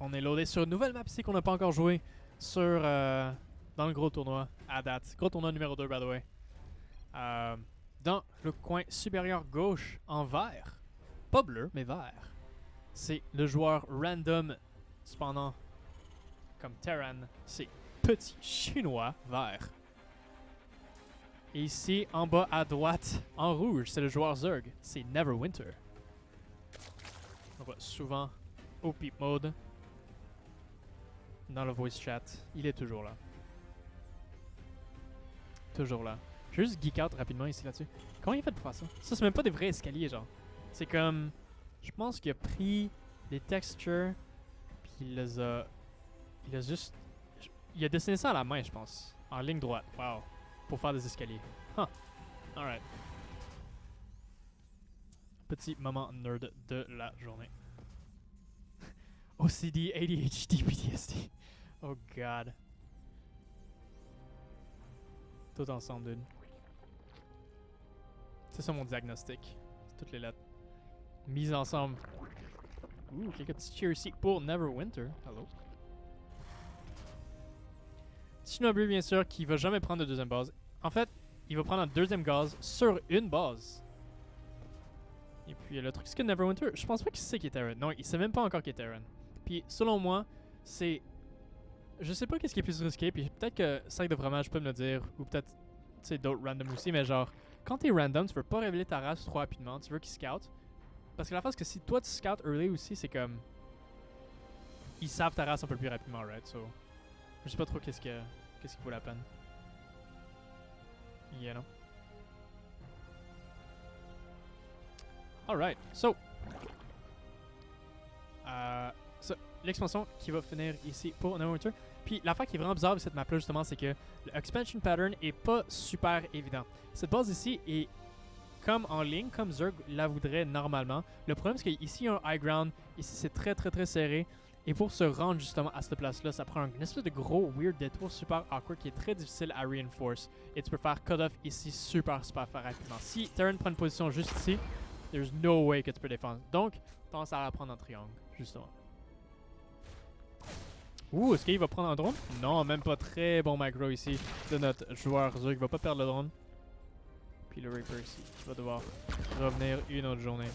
On est loadé sur une nouvelle map ici qu'on n'a pas encore joué sur dans le gros tournoi à date. Gros tournoi numéro 2 by the way. Dans le coin supérieur gauche en vert. Pas bleu, mais vert. C'est le joueur random. Cependant, comme Terran, c'est petit chinois vert. Et ici, en bas à droite, en rouge, c'est le joueur Zerg. C'est Neverwinter. On voit souvent au peep mode. Dans le voice chat, il est toujours là. Toujours là. Je vais juste geek out rapidement ici là-dessus. Comment il a fait pour faire ça? Ça, c'est même pas des vrais escaliers, genre. C'est comme... Je pense qu'il a pris des textures, puis il les a... Il a juste... Il a dessiné ça à la main, je pense. En ligne droite. Wow. Pour faire des escaliers. Huh. Alright. Petit moment nerd de la journée. OCD, ADHD, PTSD. Oh god. Tout ensemble, dude. C'est ça mon diagnostic. C'est toutes les lettres. Mises ensemble. Ouh, quelques petits cheer ici pour Neverwinter. Hello. Shinobu, bien sûr, qui va jamais prendre de deuxième base. En fait, il va prendre un deuxième gaz sur une base. Et puis le truc, c'est que Neverwinter, je pense pas qu'il sait qu'il est Terran. Non, il sait même pas encore qu'il est Terran. Puis selon moi, c'est... Je sais pas qu'est-ce qui est plus risqué, puis peut-être que Sac de fromage peut me le dire, ou peut-être, tu sais, d'autres random aussi, mais genre, quand t'es random, tu veux pas révéler ta race trop rapidement, tu veux qu'il scout. Parce que la face que si toi tu scout early aussi, c'est comme... Ils savent ta race un peu plus rapidement, right? So, je sais pas trop qu'est-ce qui vaut la peine. You know? Alright, so... l'expansion qui va finir ici pour Neverwinter. Puis l'affaire qui est vraiment bizarre de cette map-là, justement, c'est que l'expansion pattern est pas super évident. Cette base ici est comme en ligne, comme Zerg la voudrait normalement. Le problème, c'est qu'ici, il y a un high ground. Ici, c'est très, très, très serré. Et pour se rendre justement à cette place-là, ça prend une espèce de gros weird détour super awkward qui est très difficile à reinforce. Et tu peux faire cut-off ici super rapidement. Si Terran prend une position juste ici, there's no way que tu peux défendre. Donc, tendance à la prendre en triangle, justement. Ouh, est-ce qu'il va prendre un drone? Non, même pas. Très bon macro ici de notre joueur Zerg. Il va pas perdre le drone. Puis le Reaper ici, qui va devoir revenir une autre journée.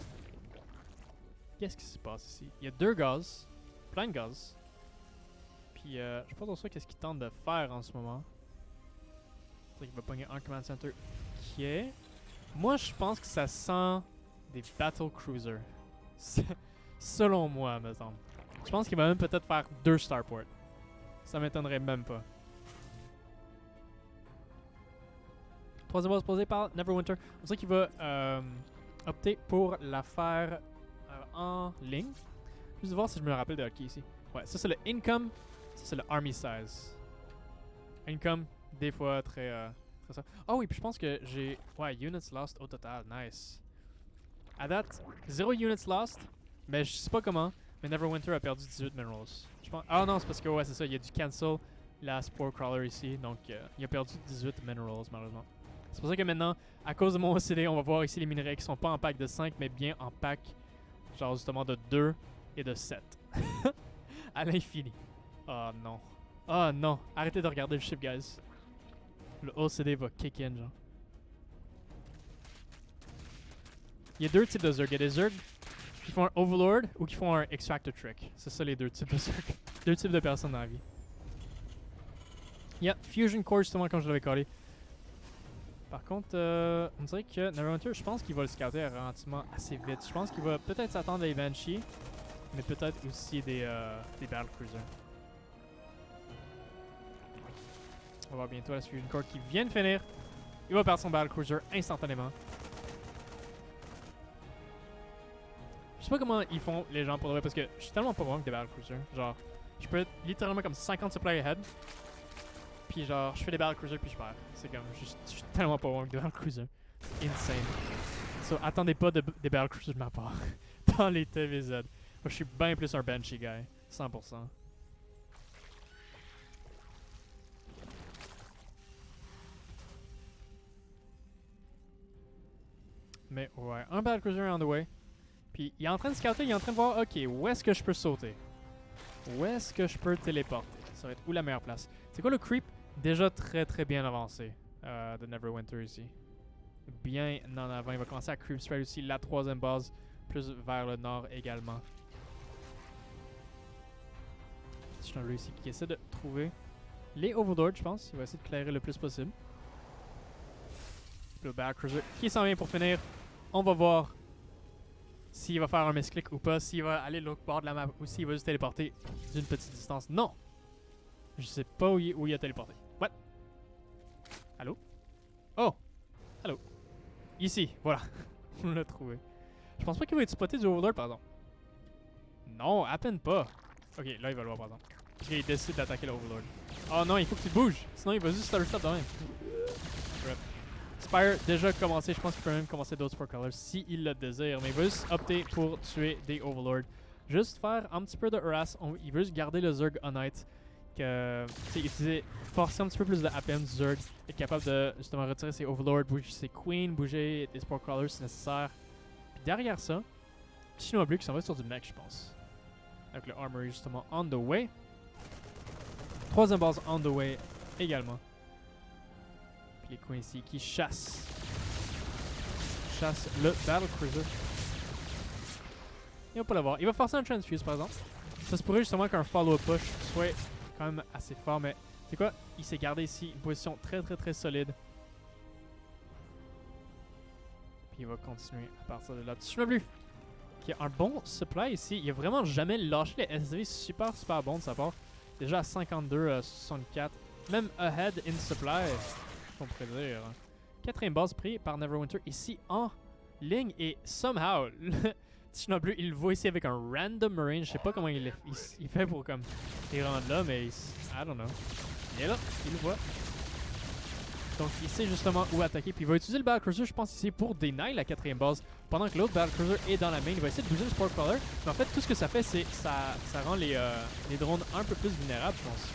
Qu'est-ce qui se passe ici? Il y a deux gaz. Plein de gaz. Puis je suis pas trop sûr qu'est-ce qu'il tente de faire en ce moment. Il va pogner un command center qui est... Moi, je pense que ça sent des battle cruisers. Selon moi, me semble. Je pense qu'il va même peut-être faire 2 starports. Ça m'étonnerait même pas. Troisième base posée par Neverwinter. On dirait qu'il va opter pour la faire en ligne. Juste voir si je me rappelle de hockey ici. Ouais, ça c'est le income. Ça c'est le army size. Income, des fois très ça. Oh oui, puis je pense que j'ai... Ouais, units lost au total. Nice. À date, 0 units lost. Mais je sais pas comment. Mais Neverwinter a perdu 18 minerals. Je pense... Ah non, c'est parce que ouais, c'est ça. Il y a du cancel la Spore Crawler ici. Donc il a perdu 18 minerals malheureusement. C'est pour ça que maintenant, à cause de mon OCD, on va voir ici les minerais qui sont pas en pack de 5, mais bien en pack genre justement de 2 et de 7. À l'infini. Oh non. Oh non. Arrêtez de regarder le ship, guys. Le OCD va kick in, genre. Il y a deux types de Zerg. Il y a des Zerg qui font un Overlord ou qui font un Extractor Trick. C'est ça les deux types de Zerg. Deux types de personnes dans la vie. Il y a Fusion Core justement comme je l'avais collé. Par contre, on dirait que Neverwinter, je pense qu'il va le scouter relativement assez vite. Je pense qu'il va peut-être s'attendre à des Banshee, mais peut-être aussi des Battlecruisers. On va voir bientôt la Fusion Core qui vient de finir. Il va perdre son Battlecruiser instantanément. Je sais pas comment ils font les gens pour le vrai parce que je suis tellement pas bon avec des Battlecruisers. Genre, je peux être littéralement comme 50 supply ahead. Puis genre, je fais des Battlecruisers puis je perds. C'est comme, je suis tellement pas bon avec des Battlecruisers. Insane. So, attendez pas des Battlecruisers de ma part. Dans les TVZ. Moi, je suis bien plus un Banshee guy. 100%. Mais ouais, un Battlecruiser on the way. Puis il est en train de scouter, il est en train de voir, ok, où est-ce que je peux sauter? Où est-ce que je peux téléporter? Ça va être où la meilleure place? C'est quoi le creep? Déjà très très bien avancé de Neverwinter ici. Bien en avant. Il va commencer à creep spread aussi la troisième base, plus vers le nord également. Je suis ici qui essaie de trouver les Overlords, je pense. Il va essayer de clairer le plus possible. Le Battlecruiser qui s'en vient pour finir. On va voir s'il va faire un misclick ou pas, s'il va aller de l'autre bord de la map ou s'il va juste téléporter d'une petite distance. Non! Je sais pas où il a téléporté. What? Allô? Oh! Allô? Ici, voilà. On l'a trouvé. Je pense pas qu'il va être spoté du Overlord par exemple. Non, à peine pas. Ok, là il va le voir par exemple. Parce qu'il décide d'attaquer l'Overlord. Oh non, il faut que tu bouges. Sinon il va juste stutter stop de même. Rip. Spire déjà commencé. Je pense qu'il peut même commencer d'autres Sport Colors s'il le désire. Mais il va juste opter pour tuer des Overlords. Juste faire un petit peu de harass. Il veut juste garder le Zerg honnête. Utiliser, forcer un petit peu plus de APM du Zerg. Être capable de justement retirer ses Overlords, bouger ses Queens, bouger des Sport Crawlers si nécessaire. Puis derrière ça, petit chinois bleu qui s'en va sur du mech, je pense. Avec le Armory justement on the way. Troisième base on the way également. Puis les Queens ici qui chassent le Battlecruiser. Il va pas l'avoir. Il va forcer un Transfuse par exemple. Ça se pourrait justement qu'un follow-up push soit quand même assez fort, mais c'est quoi? Il s'est gardé ici une position très très très solide. Puis il va continuer à partir de là. Petit chemin bleu qui a un bon supply ici. Il a vraiment jamais lâché les SV super super bon de sa part. Déjà à 52, 64. Même ahead in supply, on pourrait dire. Quatrième base pris par Neverwinter ici en ligne et somehow le petit chemin bleu il le voit ici avec un random marine. Je sais pas comment il fait pour comme les rendre là, mais I don't know. Il est là, il le voit. Donc il sait justement où attaquer. Puis il va utiliser le Battlecruiser, je pense, ici pour deny la quatrième base. Pendant que l'autre Battlecruiser est dans la main. Il va essayer de bouger le Sport Crawler. Mais en fait, tout ce que ça fait, c'est ça rend les drones un peu plus vulnérables, je pense.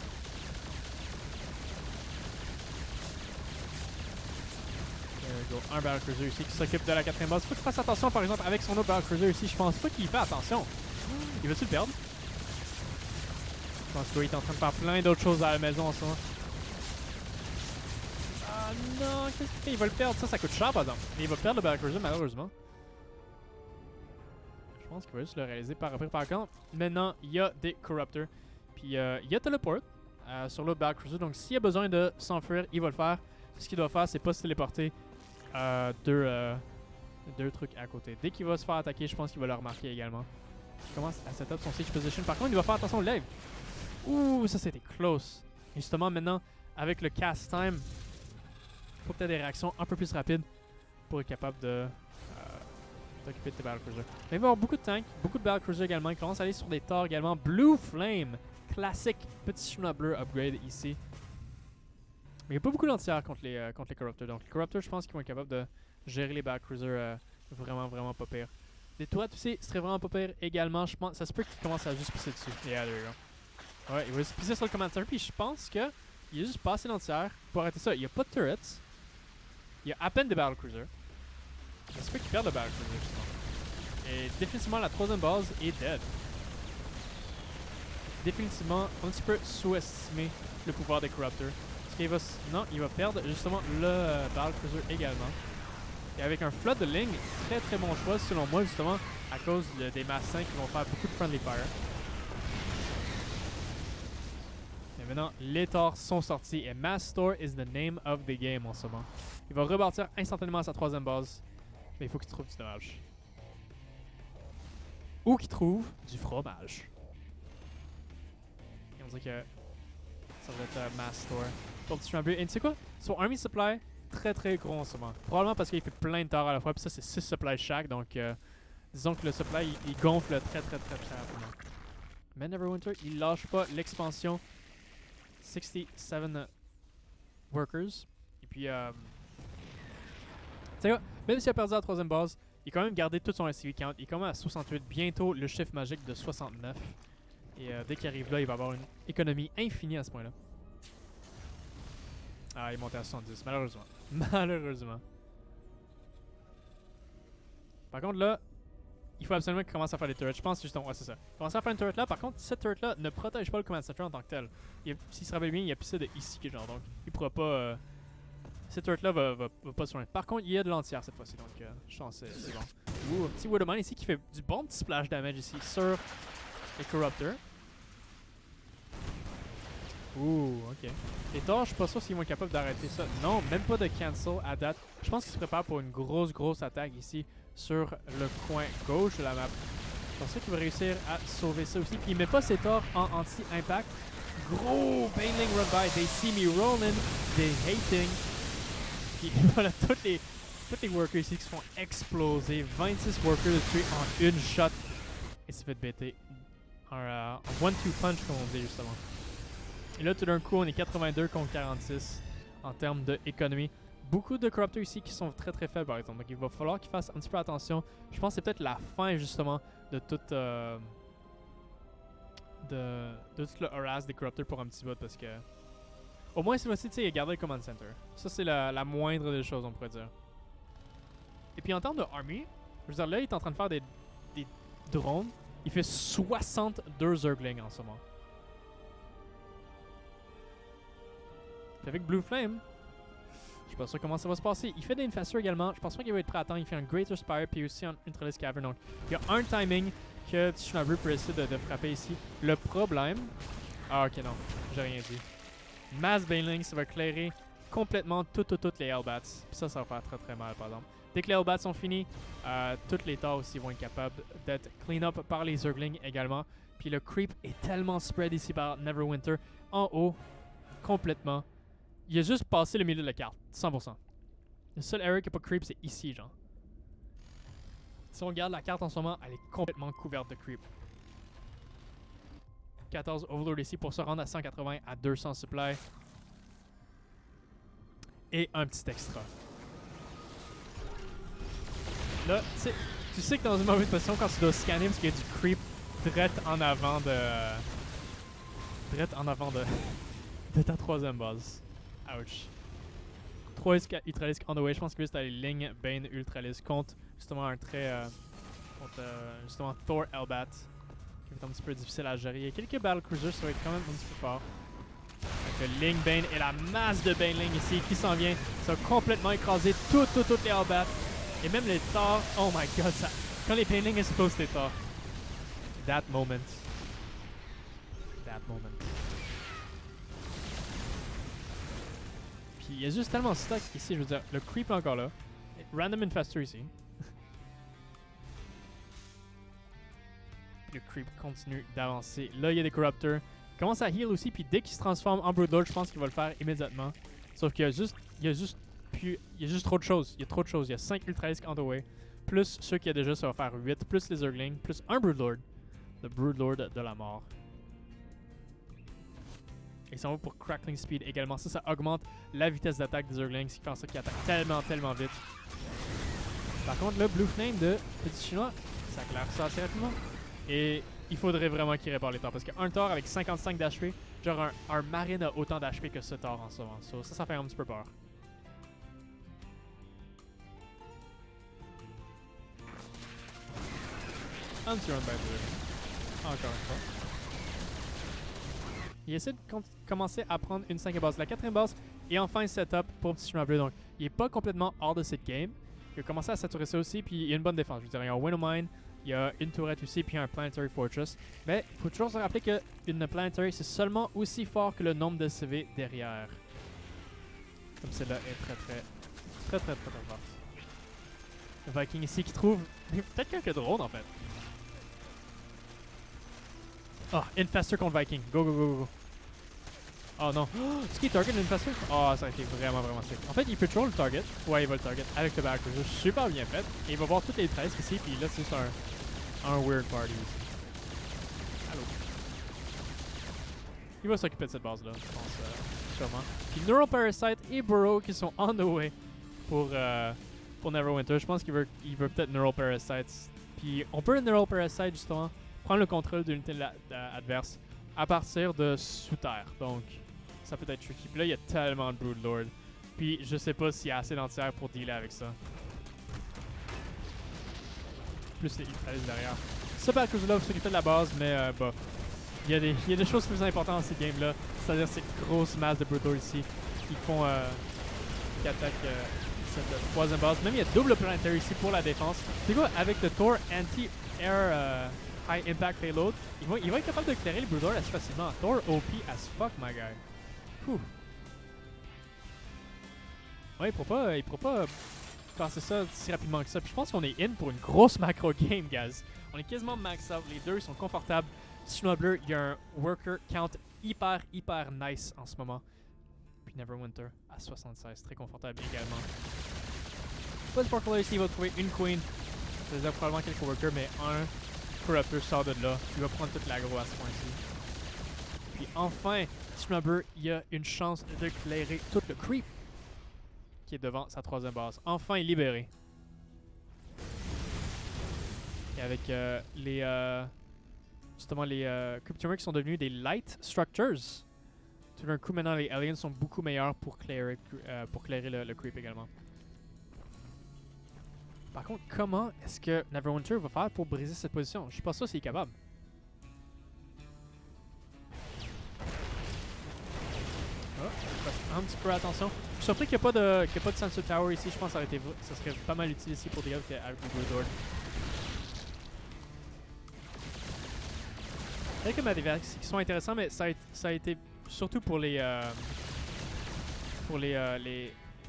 Un Battlecruiser ici qui s'occupe de la quatrième base. Faut qu'il fasse attention, par exemple, avec son autre Battlecruiser ici. Je pense pas qu'il fait attention. Il va-tu le perdre? Je pense qu'il est en train de faire plein d'autres choses à la maison en ce moment. Ah non, qu'est-ce qu'il fait? Il va le perdre. Ça coûte cher par exemple. Mais il va perdre le Battlecruiser malheureusement. Je pense qu'il va juste le réaliser par après. Par contre, maintenant, il y a des Corruptors. Puis il y a Teleport sur le Battlecruiser. Donc s'il a besoin de s'enfuir, il va le faire. Ce qu'il doit faire, c'est pas se téléporter deux trucs à côté. Dès qu'il va se faire attaquer, je pense qu'il va le remarquer également. Il commence à setup son siege position. Par contre, il va faire attention au live. Ouh, ça c'était close. Et justement, maintenant, avec le cast time, il faut peut-être des réactions un peu plus rapides pour être capable de t'occuper de tes Battlecruisers. Mais il va y avoir beaucoup de tanks, beaucoup de Battlecruisers également. Il commence à aller sur des Thors également. Blue Flame, classique petit chinois bleu upgrade ici. Mais il n'y a pas beaucoup d'entières contre les Corruptors. Donc les Corruptors, je pense qu'ils vont être capables de gérer les Battlecruisers vraiment, vraiment pas pire. Les toits, tu sais, ce serait vraiment pas pire également. Je pense, ça se peut qu'il commence à juste pisser dessus. Yeah, there you go. Ouais, il va juste pisser sur le Command Center. Puis je pense que il a juste passé l'entière pour arrêter ça. Il n'y a pas de turrets. Il y a à peine des Battlecruisers. Ça se peut qu'il perde le Battlecruiser justement. Et définitivement, la troisième base est dead. Définitivement, un petit peu sous-estimer le pouvoir des Corruptors. Non, il va perdre justement le Battlecruiser également. Et avec un flood de ligne, très très bon choix selon moi justement à cause des Massins qui vont faire beaucoup de friendly fire. Et maintenant, les Thors sont sortis et Mass Store is the name of the game en ce moment. Il va rebâtir instantanément sa troisième base, mais il faut qu'il trouve du dommage. Ou qu'il trouve du fromage. Et on dirait que ça va être Mass Store. Pour le petit champion. Et tu sais quoi? Son Army Supply, très très gros en ce moment. Probablement parce qu'il fait plein de Thors à la fois. Puis ça, c'est 6 supplies chaque. Donc, disons que le supply, il gonfle très très très très rapidement. Mais Neverwinter, il lâche pas l'expansion. 67 workers. Et puis, tu sais quoi? Même s'il a perdu la troisième base, il a quand même gardé tout son SCV count. Il est quand même à 68. Bientôt, le chiffre magique de 69. Et dès qu'il arrive là, il va avoir une économie infinie à ce point-là. Ah, il est monté à 70, malheureusement. Malheureusement. Par contre, là, il faut absolument qu'il commence à faire des turrets. Je pense justement, ouais, c'est ça. Commencer à faire une turret là. Par contre, cette turret là ne protège pas le command center en tant que tel. S'il se rappelle bien, il y a plus de ici que genre. Donc, il pourra pas. Cette turret là va pas se loin. Par contre, il y a de l'entière cette fois-ci. Donc, je pense que c'est bon. Ouh, un petit Widowmine ici qui fait du bon petit splash damage ici sur les Corruptors. Ouh, ok. Les Thor, je suis pas sûr s'ils vont être capables d'arrêter ça. Non, même pas de cancel à date. Je pense qu'ils se préparent pour une grosse attaque ici sur le coin gauche de la map. Je pense qu'il va réussir à sauver ça aussi. Puis il met pas ses Thor en anti-impact. Gros Baneling run by. They see me rolling. They hating. Puis voilà, tous les workers ici qui se font exploser. 26 workers de tuer en une shot. Et c'est fait bêter. Un one-two punch comme on dit justement. Et là, tout d'un coup, on est 82 contre 46 en termes d'économie. Beaucoup de Corruptors ici qui sont très faibles par exemple. Donc il va falloir qu'ils fassent un petit peu attention. Je pense que c'est peut-être la fin justement de tout le harass des Corruptors pour un petit bout parce que au moins cette fois-ci, tu sais, il a gardé le command center. Ça c'est la moindre des choses on pourrait dire. Et puis en termes de army, je veux dire là il est en train de faire des drones. Il fait 62 Zerglings en ce moment. Puis avec Blue Flame, je suis pas sûr comment ça va se passer. Il fait des Infestor également. Je pense pas qu'il va être prêt à attendre. Il fait un Greater Spire puis aussi un Ultralis Cavern. Donc il y a un timing que Tishinabu peut essayer de frapper ici. Le problème. Ah ok non, j'ai rien dit. Mass Baneling, ça va éclairer complètement toutes les Hellbats. Puis ça va faire très mal par exemple. Dès que les Hellbats sont finis, toutes les Thors aussi vont être capables d'être clean up par les Zerglings également. Puis le creep est tellement spread ici par Neverwinter en haut, complètement. Il a juste passé le milieu de la carte, 100%. Le seul error qui n'a pas creep, c'est ici, genre. Si on regarde la carte en ce moment, elle est complètement couverte de creep. 14 Overlord ici pour se rendre à 180 à 200 supply. Et un petit extra. Là, tu sais que dans une mauvaise position quand tu dois scanner parce qu'il y a du creep direct en avant de ta troisième base. Ouch. 3 Ultralis on the way. Je pense que juste aller ligne Bane Ultralis contre justement un trait contre justement Thor Hellbat qui est un petit peu difficile à gérer. Il y a quelques Battle Cruisers, ça va être quand même un petit peu fort. Avec le Ling Bane et la masse de Baneling ici qui s'en vient. Ça va complètement écraser toutes les Hellbats. Et même les Thor. Oh my god, ça, quand les Baneling explosent les Thor. That moment. Puis il y a juste tellement de stock ici, je veux dire, le creep est encore là. Random Infestor ici. Le creep continue d'avancer. Là, il y a des Corruptors. Il commence à heal aussi, puis dès qu'il se transforme en Broodlord, je pense qu'il va le faire immédiatement. Sauf qu'il y a juste trop de choses. Il y a trop de choses. Il y a 5 Ultralisk on the way. Plus ceux qu'il y a déjà, ça va faire 8. Plus les Zerglings. Plus un Broodlord. Le Broodlord de la mort. Ils s'en vont pour Crackling Speed également. Ça augmente la vitesse d'attaque des Zerglings, ce qui fait en sorte qu'ils attaquent tellement vite. Par contre, le Blue Flame de Petit Chinois, ça claire ça assez rapidement. Et il faudrait vraiment qu'il répare les Thors. Parce qu'un Thor avec 55 d'HP, genre un Marine a autant d'HP que ce Thor en ce moment. So, ça fait un petit peu peur. Anti-run by Blue. Encore une fois. Il essaie de commencer à prendre une 5e base. La 4e base est enfin setup pour Petit Chinois Bleu. Donc, il n'est pas complètement hors de cette game. Il a commencé à saturer ça aussi. Puis, il y a une bonne défense. Je veux dire, il y a un Widowmine, il y a une tourette aussi, puis un Planetary Fortress. Mais il faut toujours se rappeler qu'une Planetary, c'est seulement aussi fort que le nombre de CV derrière. Comme celle-là est très forte. Le Viking ici qui trouve peut-être quelques drones en fait. Oh, Infestor contre Viking. Go. Oh non. Est-ce qu'il target l'Infestor? Oh, ça a été vraiment sick. En fait, il peut troll le target. Ouais, il va le target avec le Battle Cruiser. Super bien fait. Et il va voir toutes les 13 ici, puis là, c'est juste un weird party. Allô. Il va s'occuper de cette base-là, je pense, sûrement. Puis Neural Parasite et Burrow qui sont on the way pour Neverwinter. Je pense qu'il veut peut-être Neural Parasite. Puis on peut Neural Parasite, justement, prendre le contrôle d'une unité adverse à partir de sous terre. Donc, ça peut être tricky. Puis là, il y a tellement de Broodlord. Puis, je sais pas s'il y a assez d'entières pour dealer avec ça. plus les Ultralis derrière. Ce Battle-Cruiser-là va s'occuper de la base, mais bof. Il y a des choses plus importantes dans ces games-là. C'est-à-dire ces grosses masses de Brutal ici qui font. Qui attaquent cette troisième base. Même il y a double planetary ici pour la défense. C'est quoi, avec le Thor Anti-Air High Impact Payload, il va être capable de clairer le Brutal assez facilement. Thor OP as fuck, my guy. Ouh. Ouais, il pourra pas passer ça si rapidement que ça. Puis je pense qu'on est in pour une grosse macro game, guys. On est quasiment max out. Les deux sont confortables. Chinois bleu, il y a un worker count hyper nice en ce moment. Puis Neverwinter à 76, très confortable également. Pas de Sparkler ici, il va trouver une Queen. C'est-à-dire probablement quelques workers, mais un Corruptor sort de là. Il va prendre toute l'aggro à ce point-ci. Puis enfin, Snubber, il a une chance de clairer tout le creep qui est devant sa troisième base. Enfin, il est libéré. Et avec justement les Creep Tumors qui sont devenus des Light Structures. Tout d'un coup, maintenant, les aliens sont beaucoup meilleurs pour clairer le creep également. Par contre, comment est-ce que Neverwinter va faire pour briser cette position? Je suis pas sûr s'il est capable. Oh, un petit peu attention. Je suis surpris qu'il n'y a pas de Sensor Tower ici. Je pense que ça serait pas mal utile ici pour des gars avec le Blue Il y a comme des vex qui sont intéressants, mais ça a été surtout pour les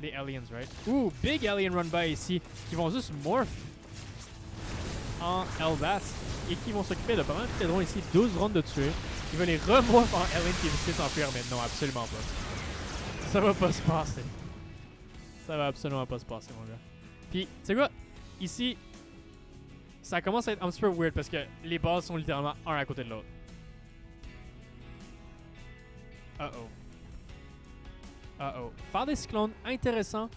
aliens, right? Ouh, big alien run by ici, qui vont juste morph en Elbas et qui vont s'occuper de pas mal de Tédron ici, 12 rondes de tuer. Ils vont les remorph en alien qui risquent de s'enfuir, mais non, absolument pas. Ça va pas se passer. Ça va absolument pas se passer, mon gars. Puis, tu sais quoi? Ici, ça commence à être un petit peu weird parce que les bases sont littéralement un à côté de l'autre. Uh-oh. Uh-oh. Faire des cyclones intéressants.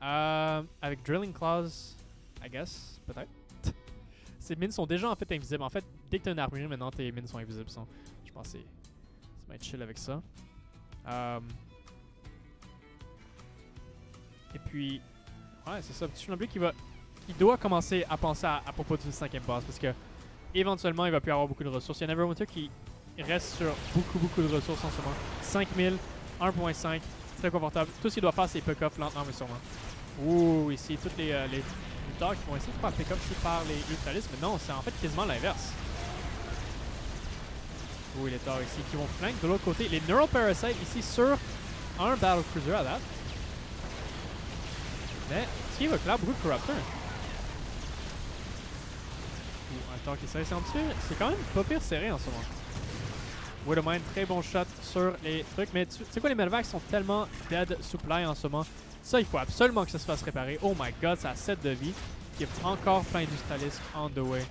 Avec Drilling Claws, I guess, peut-être. Ces mines sont déjà en fait invisibles. En fait, dès que tu as une armure, maintenant tes mines sont invisibles. Je pense que ça va être chill avec ça. Et puis, ouais, c'est ça. Petit Chinois qui doit commencer à penser à propos d'une cinquième base parce que éventuellement, il va plus avoir beaucoup de ressources. Il y a Neverwinter qui reste sur beaucoup de ressources en ce moment. 5000, 1.5, très confortable. Tout ce qu'il doit faire, c'est pick-off lentement mais sûrement. Ouh, ici, toutes les lutteurs qui vont essayer de faire pick-up ici par les Ultralis, mais non, c'est en fait quasiment l'inverse. Ouh, les Thor ici qui vont flank de l'autre côté. Les Neural Parasites ici sur un Battle Cruiser à date. Mais, est-ce qu'il va clair beaucoup de Corruptor? Ouh, un Thor qui est serré, c'est quand même pas pire serré en ce moment. Widowmine, très bon shot sur les trucs. Mais tu sais quoi, les Melvacs sont tellement dead supply en ce moment. Ça, il faut absolument que ça se fasse réparer. Oh my god, ça a 7 de vie. Il y a encore plein d'Ustralis on the way.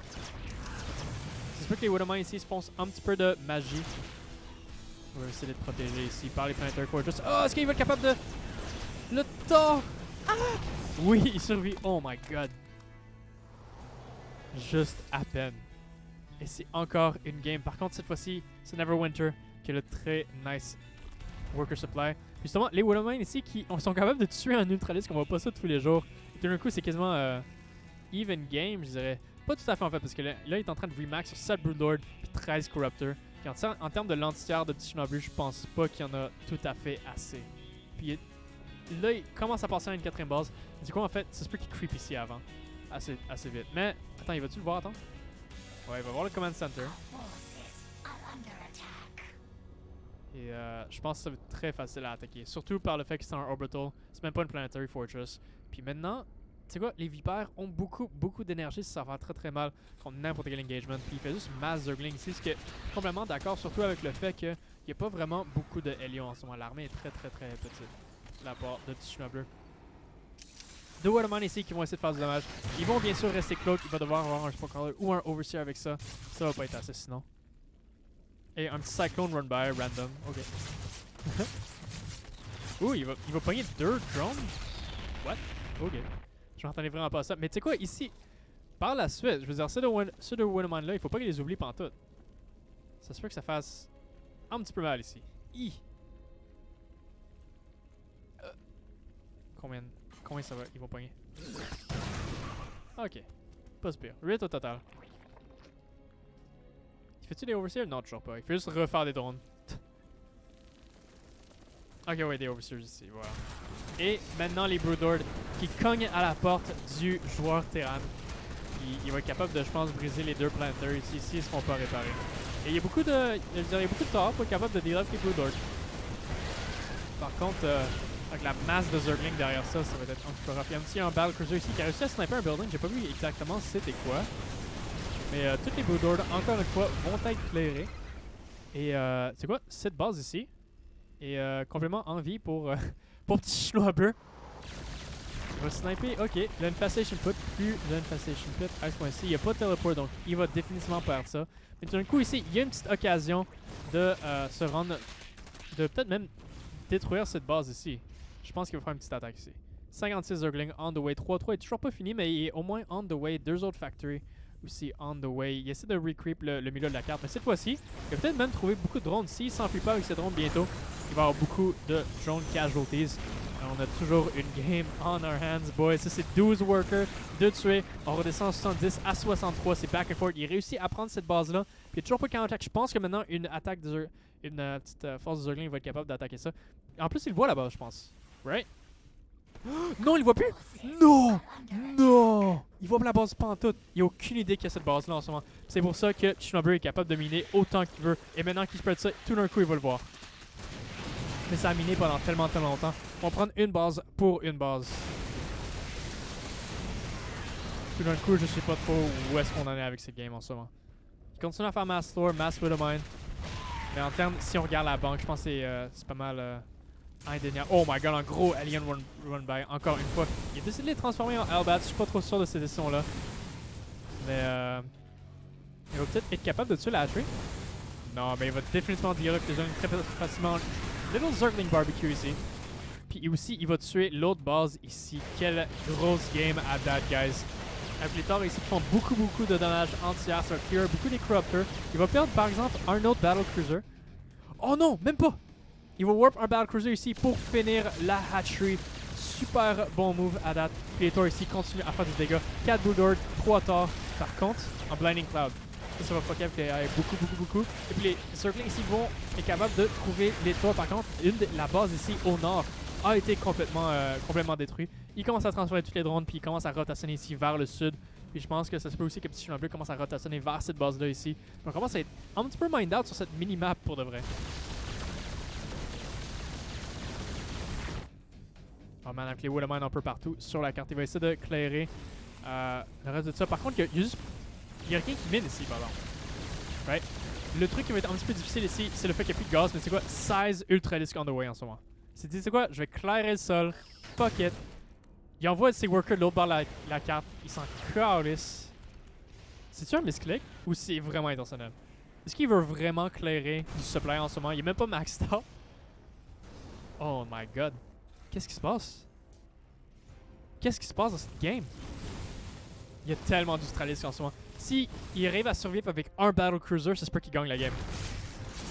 J'espère que les Widowmine ici se font un petit peu de magie. On va essayer de protéger ici par les Planetary Fortress. Oh, est-ce qu'il va être capable de... Le Thor! Ah! Oui, il survit. Oh my god. Juste à peine. Et c'est encore une game. Par contre, cette fois-ci, c'est Neverwinter qui a le très nice worker supply. Puis justement, les Widowmine ici qui sont capables de tuer un Ultralis qu'on voit pas ça tous les jours. Et d'un coup, c'est quasiment even game, je dirais. Pas tout à fait en fait, parce que là, il est en train de remax sur 7 Broodlord puis 13 Corruptor. Puis en termes de lentilleur de petit Shinobu, je pense pas qu'il y en a tout à fait assez. Puis là, il commence à passer à une quatrième base. Du coup, en fait, c'est sûr qu'il creep ici avant. Assez vite. Mais, attends, il va-tu le voir, attends? Ouais, il va voir le command center. Et je pense que ça va être très facile à attaquer. Surtout par le fait que c'est un orbital. C'est même pas une planetary fortress. Puis maintenant, tu sais quoi, les vipères ont beaucoup d'énergie. Ça va faire très mal contre n'importe quel engagement. Puis il fait juste mass zergling ici. Ce qui est complètement d'accord, surtout avec le fait qu'il n'y a pas vraiment beaucoup de Helio en ce moment. L'armée est très petite. La part de Tishuna bleu. Deux Waterman ici qui vont essayer de faire du dommage. Ils vont bien sûr rester cloak. Il va devoir avoir un Spellcaller ou un Overseer avec ça. Ça va pas être assez sinon. Et un petit Cyclone run by random. Ok. Ouh, il va pogner 2 drones. What? Ok. Je m'entendais vraiment pas à ça. Mais tu sais quoi, ici, par la suite, je veux dire, ces deux Waterman là, il faut pas qu'ils les oublient pantoute. Ça se peut que ça fasse un petit peu mal ici. Combien ça va? Ils vont pogner. Ok. pas si pire. 8 au total. Fais-tu des overseers? Non, toujours pas. Il fait juste refaire des drones. Ok, ouais, des overseers ici, voilà. Et maintenant, les Broodlord qui cognent à la porte du joueur Terran. Il va être capable de, je pense, briser les deux planters ici, s'ils ne seront pas réparés. Et il y a beaucoup de, il y a beaucoup de torts pour être capable de deal avec les Broodlord. Par contre, avec la masse de Zergling derrière ça, ça va être un petit peu rough. Il y a aussi un Battlecruiser ici qui a réussi à sniper un building. J'ai pas vu exactement c'était quoi. Mais toutes les Broodlord, encore une fois, vont être clairées. Et c'est quoi? Cette base ici. Et complètement en vie pour, pour petit Schlubber. Il va sniper, ok. L'Infestation Put, plus l'Infestation Put à ce point-ci. Il n'y a pas de teleport, donc il va définitivement perdre ça. Mais d'un coup ici, il y a une petite occasion de se rendre, de peut-être même détruire cette base ici. Je pense qu'il va faire une petite attaque ici. 56 Zergling on the way. 3-3 est toujours pas fini, mais il est au moins on the way. Deux autres factories aussi on the way. Il essaie de recreep le milieu de la carte, mais cette fois-ci, il va peut-être même trouver beaucoup de drones. S'il s'enfuit pas avec ses drones bientôt, il va y avoir beaucoup de drone casualties. On a toujours une game on our hands, boys. Ça, c'est 12 workers, 2 tués. On redescend 70 à 63. C'est back and forth. Il réussit à prendre cette base-là. Puis il n'y a toujours pas counter-attack. Je pense que maintenant, une attaque de une petite force de Zergling va être capable d'attaquer ça. En plus, il voit là-bas, je pense. Right? Non, il le voit plus! Non! Non! Il voit la base pantoute. Il n'a aucune idée qu'il y a cette base-là en ce moment. C'est pour ça que Shinobu est capable de miner autant qu'il veut. Et maintenant qu'il spread ça, tout d'un coup, il va le voir. Mais ça a miné pendant tellement longtemps. On va prendre une base pour une base. Tout d'un coup, je sais pas trop où est-ce qu'on en est avec cette game en ce moment. Il continue à faire Mass Store, Mass Widowmine. Mais en termes, si on regarde la banque, je pense que c'est pas mal indéniable. Oh my god, un gros Alien run by. Encore une fois. Il a décidé de les transformer en Hellbats. Je suis pas trop sûr de ces décisions-là. Mais il va peut-être être capable de tuer la Hatchery. Non, mais il va définitivement deal avec les jeunes très facilement. Little Zergling Barbecue ici. Puis aussi, il va tuer l'autre base ici. Quelle grosse game à that, guys. Avec les torts ici qui font beaucoup de dommages anti-air, ça va clear beaucoup des Corruptors. Il va perdre par exemple un autre Battlecruiser. Oh non, même pas! Il va warp un Battlecruiser ici pour finir la hatchery. Super bon move à date. Puis les torts ici continuent à faire du dégâts. 4 Broodlord, 3 torts. Par contre, en Blinding Cloud. Ça va fucker avec beaucoup. Et puis les Zerglings ici vont être capables de trouver les torts. Par contre, la base ici au nord a été complètement détruite. Il commence à transférer tous les drones, puis il commence à rotationner ici vers le sud. Puis je pense que ça se peut aussi que Petit Shinobu commence à rotationner vers cette base-là ici. Donc on commence à être un petit peu mind out sur cette mini-map pour de vrai. Oh man, avec les Widowmine un peu partout sur la carte. Il va essayer de clairer le reste de ça. Par contre, il y a rien qui mine ici, pardon. Right? Le truc qui va être un petit peu difficile ici, c'est le fait qu'il n'y a plus de gaz. Mais c'est quoi? 16 Ultra Disc on the way en ce moment. C'est quoi? Je vais clairer le sol. Fuck it. Il envoie ses workers de l'autre bord de la carte. Ils s'en calissent. C'est-tu un misclick? Ou c'est vraiment intentionnel? Est-ce qu'il veut vraiment clairer du supply en ce moment? Il est même pas maxed out. Oh my god. Qu'est-ce qui se passe? Qu'est-ce qui se passe dans cette game? Il y a tellement d'Ustralistes en ce moment. Si il arrive à survivre avec un Battlecruiser, ça se peut qu'il gagne la game.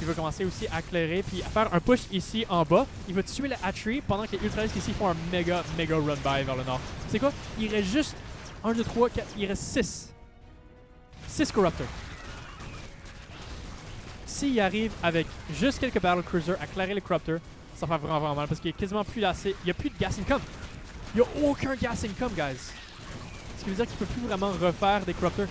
Il va commencer aussi à clairer puis à faire un push ici en bas. Il va tuer le hatchery pendant que les Ultralistes ici font un méga run by vers le nord. C'est quoi? Il reste juste 1, 2, 3, 4, il reste 6. 6 Corruptors. S'il arrive avec juste quelques Battlecruisers à clairer les Corruptors, ça va faire vraiment mal parce qu'il n'y a quasiment plus assez. Il n'y a plus de gas income. Il n'y a aucun gas income, guys. Ce qui veut dire qu'il ne peut plus vraiment refaire des Corruptors.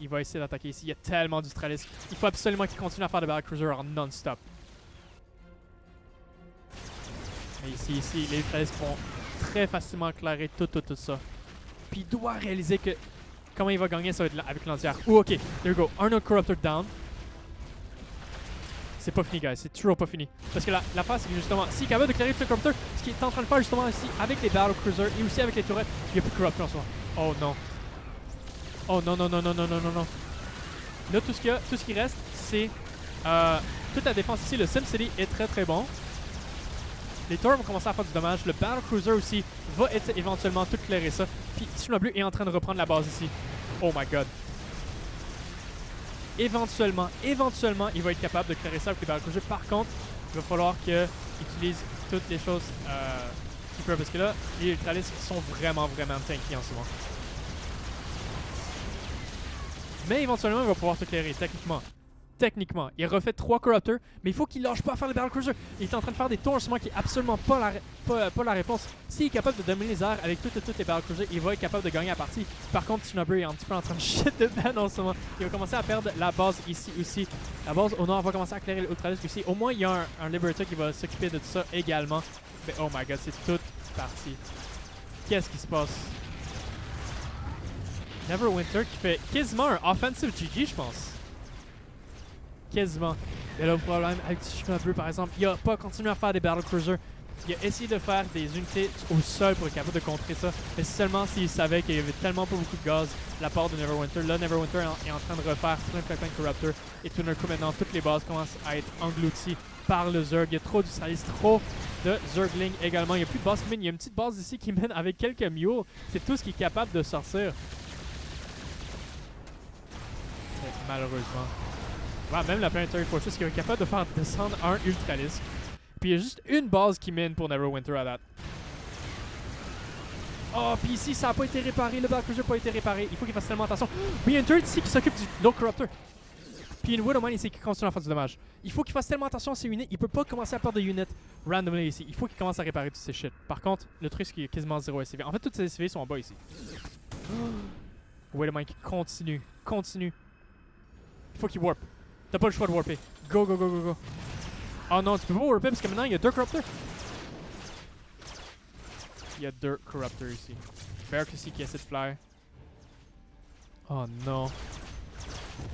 Il va essayer d'attaquer ici. Il y a tellement d'Ustralistes. Il faut absolument qu'il continue à faire des Battlecruisers en non-stop. Mais ici, les Ustralistes vont très facilement clairer tout ça. Puis il doit réaliser que comment il va gagner, ça va être avec l'entière. Oh, ok, there we go. Un autre Corruptor down. C'est pas fini, guys. C'est toujours pas fini. Parce que la phase, c'est que justement, s'il est capable de clairer tout le Corruptor, ce qu'il est en train de faire justement ici avec les Battlecruisers et aussi avec les turrets, il n'y a plus de Corruptor en ce moment. Oh non. Oh non. Là, tout ce qui reste, c'est toute la défense ici. Le SimCity est très bon. Les Torts vont commencer à faire du dommage. Le Battlecruiser aussi va éventuellement tout clairer ça. Puis Shinobu est en train de reprendre la base ici. Oh my god. Éventuellement, il va être capable de clairer ça avec les Battlecruisers. Par contre, il va falloir qu'il utilise toutes les choses Keeper, parce que là, les Ultralisks sont vraiment tanky en ce moment. Mais éventuellement, il va pouvoir te clairer, techniquement. Il refait 3 Corruptors, mais il faut qu'il lâche pas à faire les Battlecruisers. Il est en train de faire des tours en ce moment qui est absolument pas la réponse. S'il est capable de dominer les airs avec toutes les Battlecruisers, il va être capable de gagner la partie. Par contre, Snubber est un petit peu en train de shit de ban en ce moment. Il va commencer à perdre la base ici aussi. La base au nord va commencer à clairer les Ultralisks aussi. Au moins, il y a un Liberator qui va s'occuper de tout ça également. Mais oh my god, c'est toute partie. Qu'est-ce qui se passe? Neverwinter qui fait quasiment un offensive GG, je pense. Quasiment. Mais là, le problème avec Snubber, par exemple, il a pas continué à faire des Battlecruisers. Il a essayé de faire des unités au sol pour être capable de contrer ça, mais seulement s'il savait qu'il y avait tellement pas beaucoup de gaz de la part de Neverwinter. Là, Neverwinter est en train de refaire plein de Corruptors. Et tout d'un coup, maintenant, toutes les bases commencent à être englouties par le Zerg. Il y a trop d'Ultralisks, trop de Zergling également. Il n'y a plus de base qui mine. Il y a une petite base ici qui mène avec quelques mules. C'est tout ce qui est capable de sortir. Mais malheureusement. Ouais, même la Planetary Fortress qui est capable de faire descendre un Ultralisk. Puis il y a juste une base qui mine pour Neverwinter à date. Oh, puis ici, ça n'a pas été réparé. Le Battlecruiser n'a pas été réparé. Il faut qu'il fasse tellement attention. Oui, il y a un turret ici qui s'occupe du Lord Corruptor. Puis une Widowmine ici qui continue à faire du dommage. Il faut qu'il fasse tellement attention à ses units. Il peut pas commencer à perdre de units randomly ici. Il faut qu'il commence à réparer tous ces shit. Par contre, le truc, c'est qu'il y a quasiment 0 SCV. En fait, toutes ces SCV sont en bas ici. Widowmine qui continue. Il faut qu'il warp. T'as pas le choix de warper. Go. Oh non, tu peux pas warper parce que maintenant il y a 2 Corruptors. Il y a 2 Corruptors ici. Bear ici qui essaie de fly. Oh non.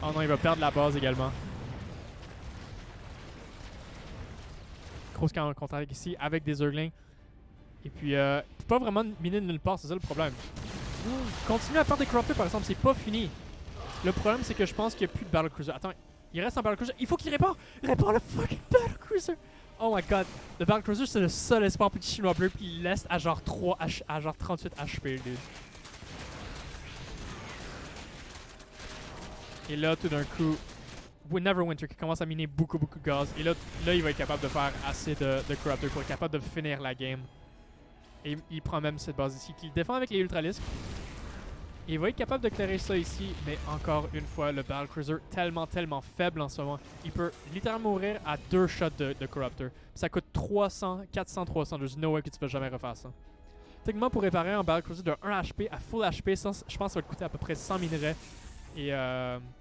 Oh non, il va perdre la base également. Grosse contre-attaque ici avec des Zerglings. Et puis, il peut pas vraiment miner de nulle part, c'est ça le problème. Continue à perdre des Corruptors par exemple, c'est pas fini. Le problème c'est que je pense qu'il n'y a plus de Battlecruiser. Attends, il reste un Battlecruiser. Il faut qu'il répare! Répare le fucking Battlecruiser! Oh my god. Le Battlecruiser c'est le seul espoir petit chinois bleu puis il laisse à genre 38 HP, dude. Et là, tout d'un coup, Neverwinter qui commence à miner beaucoup de gaz. Et là, il va être capable de faire assez de Corruptors pour être capable de finir la game. Et il prend même cette base ici qu'il défend avec les Ultralisks. Il va être capable de clairer ça ici, mais encore une fois, le Battlecruiser tellement faible en ce moment. Il peut littéralement mourir à 2 shots de Corruptor. Ça coûte 300, 400, 300. There's no way que tu vas jamais refaire ça. Techniquement, pour réparer un Battlecruiser de 1 HP à full HP, ça, je pense que ça va te coûter à peu près 100 minerais et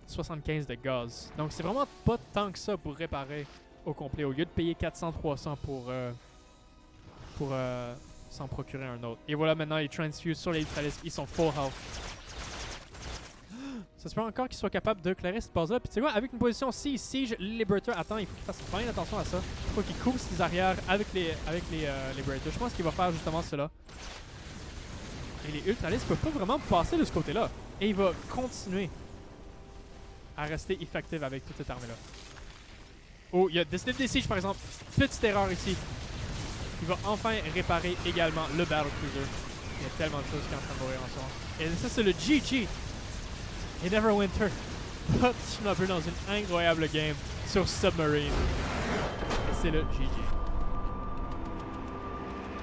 75 de gaz. Donc c'est vraiment pas tant que ça pour réparer au complet, au lieu de payer 400, 300 pour s'en procurer un autre. Et voilà, maintenant les transfuse sur les Ultralisks, ils sont full health. Ça se peut encore qu'il soit capable de clairer cette base là. Puis tu sais quoi, avec une position Siege, le Liberator attend, il faut qu'il fasse bien attention à ça. Il faut qu'il couvre ses arrières avec les Liberators. Je pense qu'il va faire justement cela. Et les Ultralisks peuvent pas vraiment passer de ce côté là. Et il va continuer à rester effective avec toute cette armée là. Oh, il y a décidé des Siege par exemple. Petite erreur ici. Il va enfin réparer également le Battlecruiser. Il y a tellement de choses qui sont en train de mourir en ce moment. Et ça c'est le GG. Et Neverwinter hop, Snubber dans une incroyable game sur Submarine. C'est le GG.